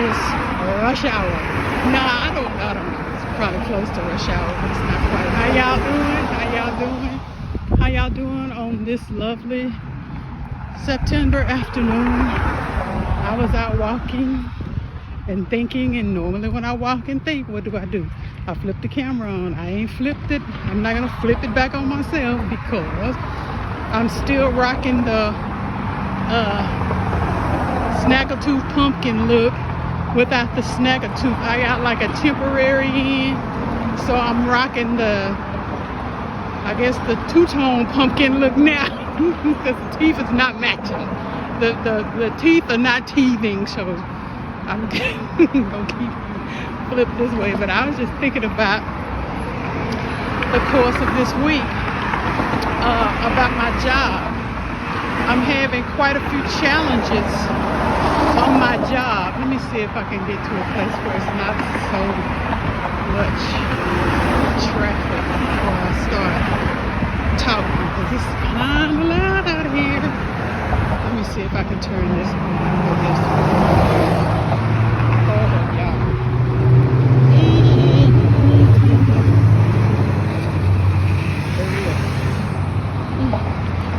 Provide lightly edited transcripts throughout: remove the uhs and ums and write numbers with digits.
is rush hour. Nah, I don't know. It's probably close to rush hour, but it's not quite. How y'all doing? How y'all doing on this lovely September afternoon? I was out walking and thinking, and normally when I walk and think, what do? I flip the camera on. I ain't flipped it. I'm not gonna flip it back on myself because I'm still rocking the Snaggletooth pumpkin look without the Snaggletooth. I got like a temporary in, so I'm rocking the, I guess, the two-tone pumpkin look now because the teeth is not matching. The teeth are not teething, so I'm gonna keep flip this way. But I was just thinking about the course of this week, about my job. I'm having quite a few challenges on my job. Let me see if I can get to a place where it's not so much traffic before I start talking, because it's kind of loud out here. Let me see if I can turn this on. Oh, y'all.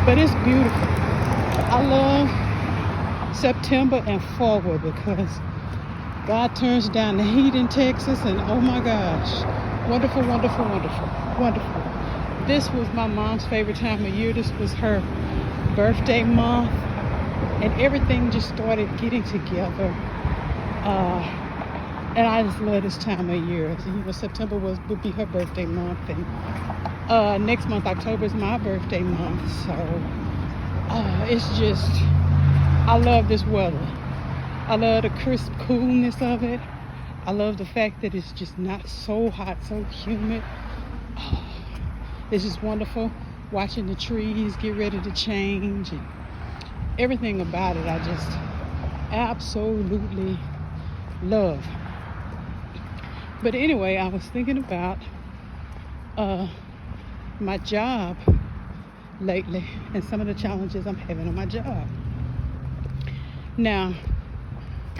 But it's beautiful. I love September and forward because God turns down the heat in Texas, and oh my gosh, wonderful, wonderful, wonderful, wonderful. This was my mom's favorite time of year. This was her birthday month, and everything just started getting together. And I just love this time of year. So, you know, September would be her birthday month, and next month, October, is my birthday month. So it's just, I love this weather. I love the crisp coolness of it. I love the fact that it's just not so hot, so humid. It's just wonderful watching the trees get ready to change, and everything about it I just absolutely love. But anyway, I was thinking about my job lately and some of the challenges I'm having on my job. Now,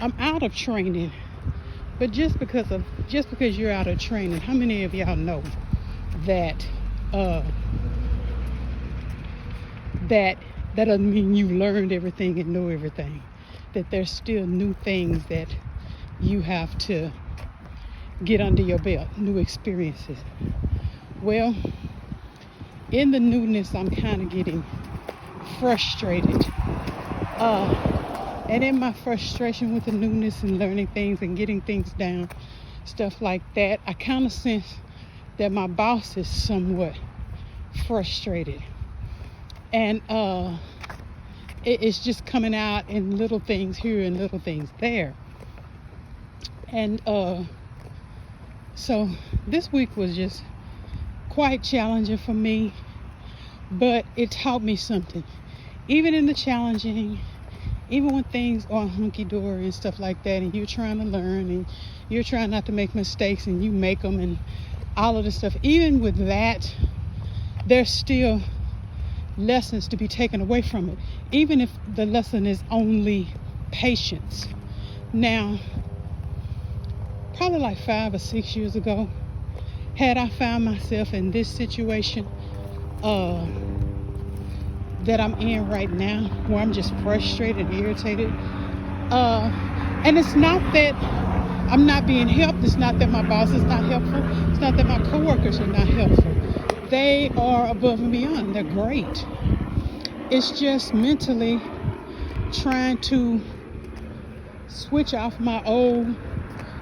I'm out of training, but just because you're out of training, how many of y'all know that that doesn't mean you learned everything and know everything, that there's still new things that you have to get under your belt, new experiences. Well, in the newness, I'm kind of getting frustrated. And in my frustration with the newness and learning things and getting things down, stuff like that, I kind of sense that my boss is somewhat frustrated. And it's just coming out in little things here and little things there. And so this week was just quite challenging for me, but it taught me something. Even in the challenging, even when things are hunky-dory and stuff like that, and you're trying to learn and you're trying not to make mistakes and you make them and all of this stuff, even with that, there's still lessons to be taken away from it, even if the lesson is only patience. Now, probably like 5 or 6 years ago, had I found myself in this situation that I'm in right now, where I'm just frustrated and irritated, and it's not that I'm not being helped, it's not that my boss is not helpful, it's not that my coworkers are not helpful. They are above and beyond, they're great. It's just mentally trying to switch off my old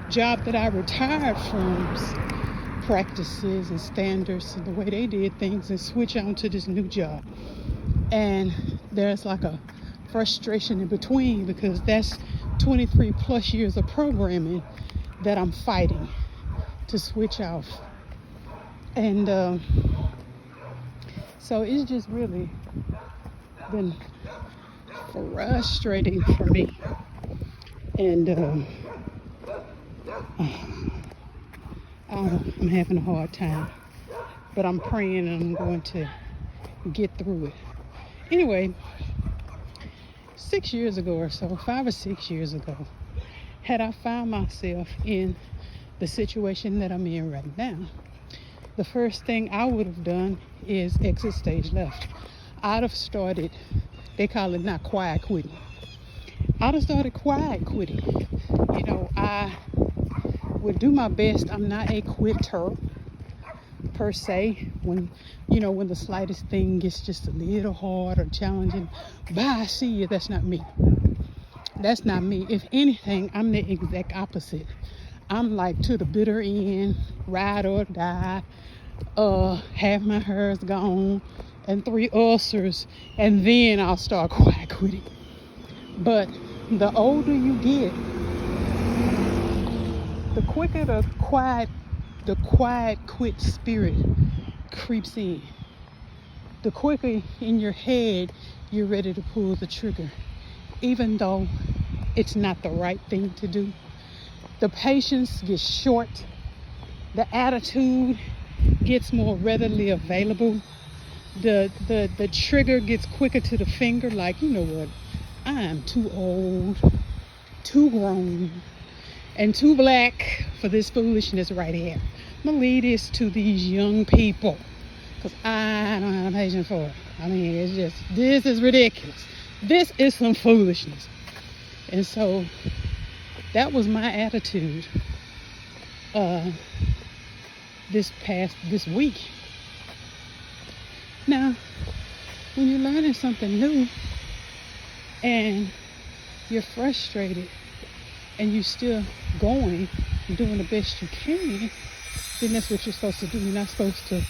job that I retired from's practices and standards and the way they did things, and switch on to this new job. And there's like a frustration in between, because that's 23 plus years of programming that I'm fighting to switch off. And so it's just really been frustrating for me. And I'm having a hard time, but I'm praying and I'm going to get through it. Anyway, 6 years ago or so, 5 or 6 years ago, had I found myself in the situation that I'm in right now, the first thing I would have done is exit stage left. I'd have started, they call it not quiet quitting. I'd have started quiet quitting. You know, I would do my best. I'm not a quitter per se. When the slightest thing gets just a little hard or challenging, bye, see you. That's not me. That's not me. If anything, I'm the exact opposite. I'm like to the bitter end, ride or die, have my hairs gone and 3 ulcers, and then I'll start quiet quitting. But the older you get, the quicker the quiet quit spirit creeps in. The quicker in your head you're ready to pull the trigger, even though it's not the right thing to do. The patience gets short. The attitude gets more readily available. The trigger gets quicker to the finger, like, you know what, I am too old, too grown, and too black for this foolishness right here. I'm gonna leave this to these young people, because I don't have patience for it. I mean, it's just, this is ridiculous. This is some foolishness. And so that was my attitude this week. Now, when you're learning something new and you're frustrated and you're still going and doing the best you can, then that's what you're supposed to do. You're not supposed to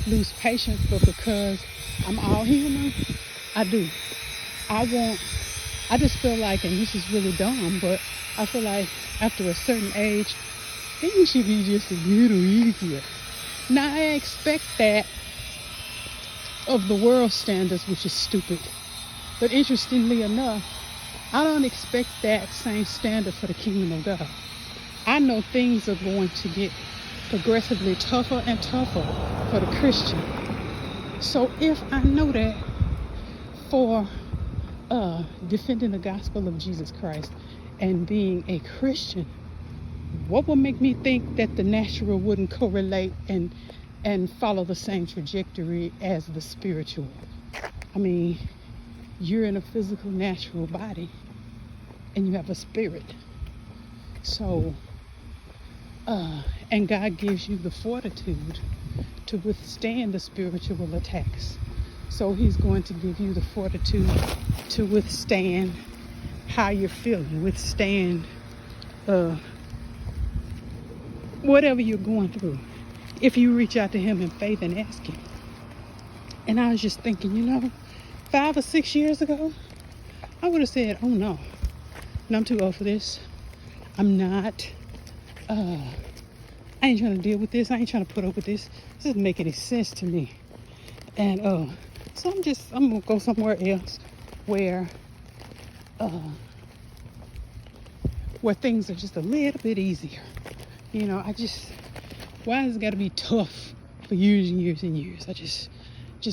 lose patience, but because I'm all human, I do. I just feel like, and this is really dumb, but I feel like after a certain age, things should be just a little easier. Now, I expect that of the world standards, which is stupid. But interestingly enough, I don't expect that same standard for the kingdom of God. I know things are going to get progressively tougher and tougher for the Christian. So if I know that for defending the gospel of Jesus Christ and being a Christian, what would make me think that the natural wouldn't correlate and follow the same trajectory as the spiritual? I mean, you're in a physical, natural body, and you have a spirit. So, and God gives you the fortitude to withstand the spiritual attacks. So He's going to give you the fortitude to withstand how you're feeling, withstand whatever you're going through, if you reach out to Him in faith and ask Him. And I was just thinking, 5 or 6 years ago, I would have said, oh no, I'm too old for this. I'm not, I ain't trying to deal with this. I ain't trying to put up with this. This doesn't make any sense to me. And so I'm going to go somewhere else where things are just a little bit easier. Why has it got to be tough for years and years and years? I just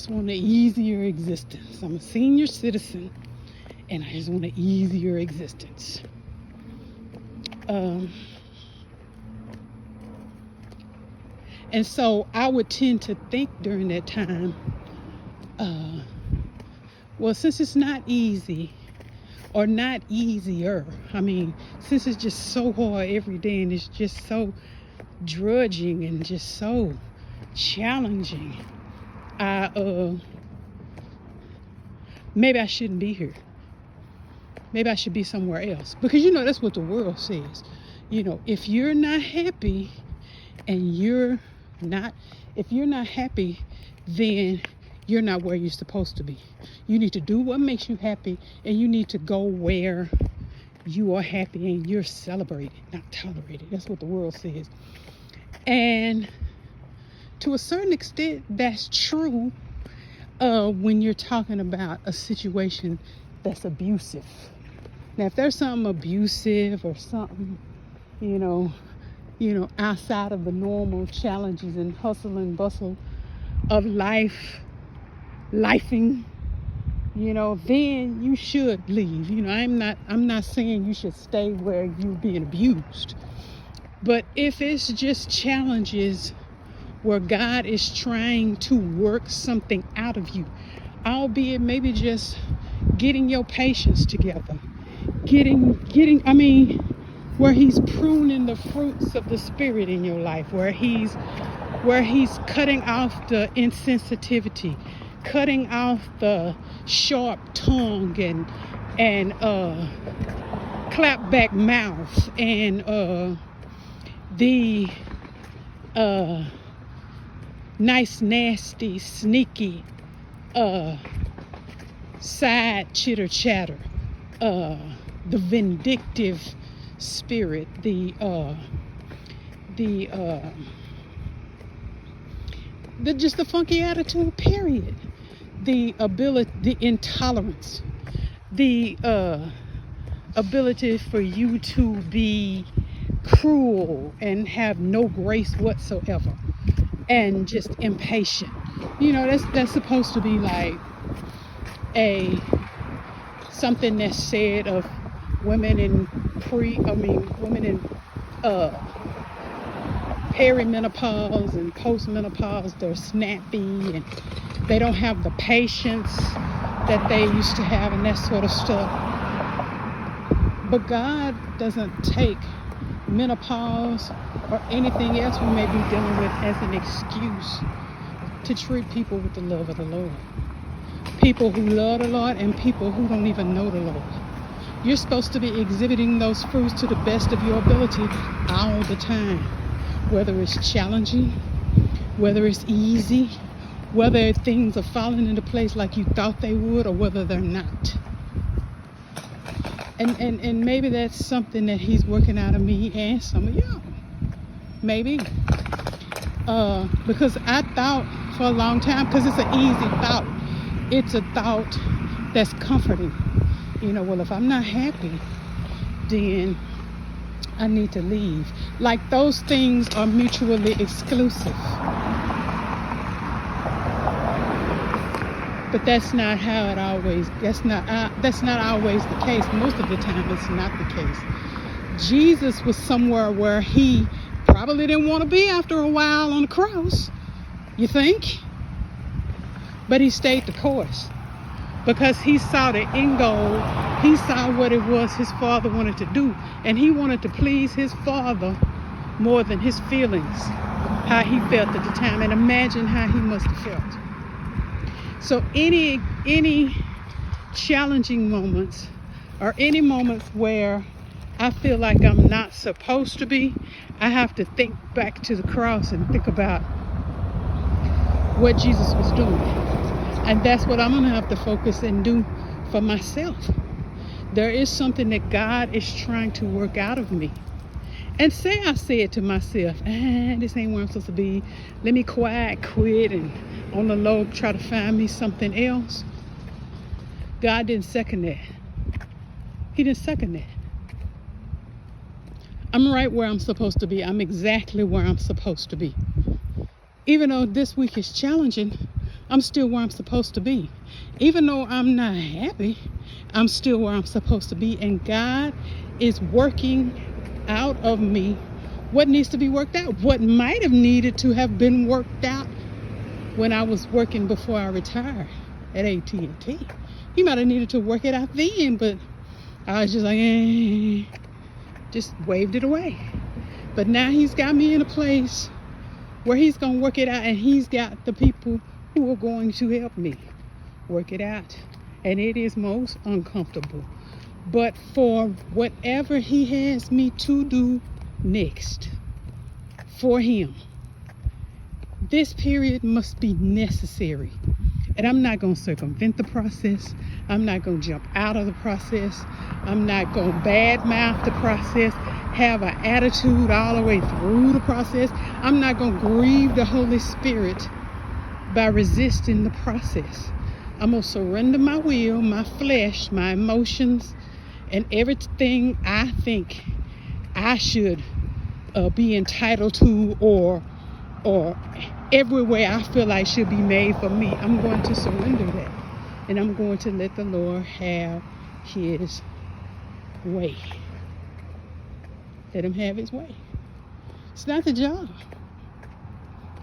want an easier existence. I'm a senior citizen, and I just want an easier existence. And so I would tend to think during that time, well, since it's not easy, or not easier, since it's just so hard every day and it's just so drudging and just so challenging, maybe I shouldn't be here. Maybe I should be somewhere else. Because that's what the world says. If you're not happy and if you're not happy, then you're not where you're supposed to be. You need to do what makes you happy, and you need to go where you are happy and you're celebrated, not tolerated. That's what the world says. And to a certain extent, that's true when you're talking about a situation that's abusive. Now, if there's something abusive or something, outside of the normal challenges and hustle and bustle of lifing, then you should leave. I'm not saying you should stay where you're being abused. But if it's just challenges where God is trying to work something out of you, albeit maybe just getting your patience together, where he's pruning the fruits of the spirit in your life, where he's cutting off the insensitivity, cutting off the sharp tongue and clap back mouth and the nice, nasty, sneaky side chitter chatter, the vindictive spirit, just the funky attitude, period. The intolerance, the ability for you to be cruel and have no grace whatsoever, and just impatient. That's supposed to be like something that's said of women in perimenopause and postmenopause. They're snappy and they don't have the patience that they used to have and that sort of stuff. But God doesn't take menopause or anything else we may be dealing with as an excuse to treat people with the love of the Lord. People who love the Lord and people who don't even know the Lord. You're supposed to be exhibiting those fruits to the best of your ability all the time. Whether it's challenging, whether it's easy, whether things are falling into place like you thought they would, or whether they're not. And maybe that's something that he's working out of me and some of y'all. Maybe. Because I thought for a long time, because it's an easy thought. It's a thought that's comforting. Well, if I'm not happy, then I need to leave. Like those things are mutually exclusive. But that's not how it always. That's not always the case. Most of the time, it's not the case. Jesus was somewhere where he probably didn't want to be after a while on the cross. You think? But he stayed the course because he saw the end goal. He saw what it was his Father wanted to do, and he wanted to please his Father more than his feelings, how he felt at the time. And imagine how he must have felt. So any challenging moments, or any moments where I feel like I'm not supposed to be, I have to think back to the cross and think about what Jesus was doing. And that's what I'm going to have to focus and do for myself. There is something that God is trying to work out of me. And say I said to myself, this ain't where I'm supposed to be. Let me quit and on the low try to find me something else. God didn't second that. He didn't second that. I'm right where I'm supposed to be. I'm exactly where I'm supposed to be. Even though this week is challenging, I'm still where I'm supposed to be. Even though I'm not happy, I'm still where I'm supposed to be. And God is working out of me what needs to be worked out. What might have needed to have been worked out when I was working before I retired at AT&T. He might have needed to work it out then, but I was just like, just waved it away. But now he's got me in a place where he's going to work it out, and he's got the people who are going to help me work it out. And it is most uncomfortable. But for whatever he has me to do next for him, this period must be necessary. And I'm not going to circumvent the process. I'm not going to jump out of the process. I'm not going to badmouth the process, have an attitude all the way through the process. I'm not going to grieve the Holy Spirit by resisting the process. I'm going to surrender my will, my flesh, my emotions, and everything I think I should be entitled to, or everywhere I feel like should be made for me. I'm going to surrender that And I'm going to let the Lord have his way. Let him have his way. It's not the job.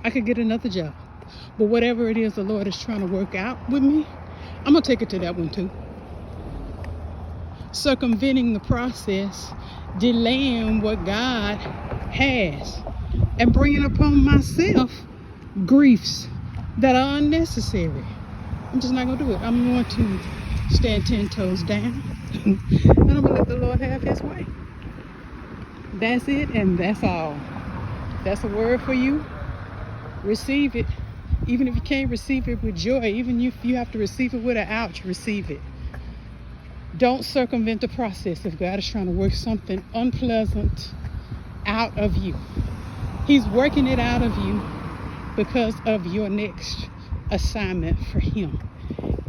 I could get another job. But whatever it is the Lord is trying to work out with me, I'm going to take it to that one too. Circumventing the process, delaying what God has, and bringing upon myself griefs that are unnecessary. I'm just not going to do it. I'm going to stand 10 toes down and I'm going to let the Lord have his way. That's it, and that's all. That's a word for you. Receive it. Even if you can't receive it with joy, even if you have to receive it with an ouch, receive it. Don't circumvent the process if God is trying to work something unpleasant out of you. He's working it out of you because of your next assignment for him.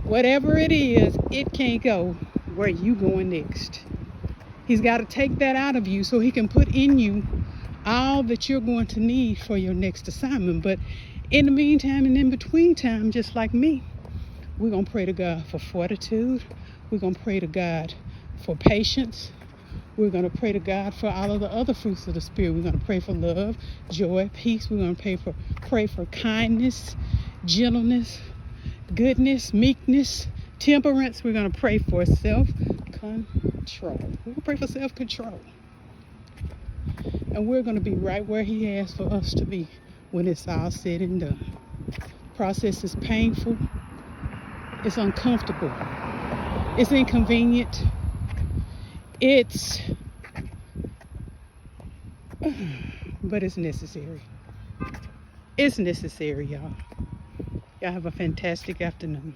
Whatever it is, it can't go where you going next. He's got to take that out of you so he can put in you all that you're going to need for your next assignment. But in the meantime and in between time, just like me, we're going to pray to God for fortitude. We're going to pray to God for patience. We're going to pray to God for all of the other fruits of the Spirit. We're going to pray for love, joy, peace. We're going to pray for kindness, gentleness, goodness, meekness, temperance. We're going to pray for self-control. We're going to pray for self-control. And we're going to be right where he has for us to be when it's all said and done. Process is painful. It's uncomfortable. It's inconvenient. But it's necessary. It's necessary, y'all. Y'all have a fantastic afternoon.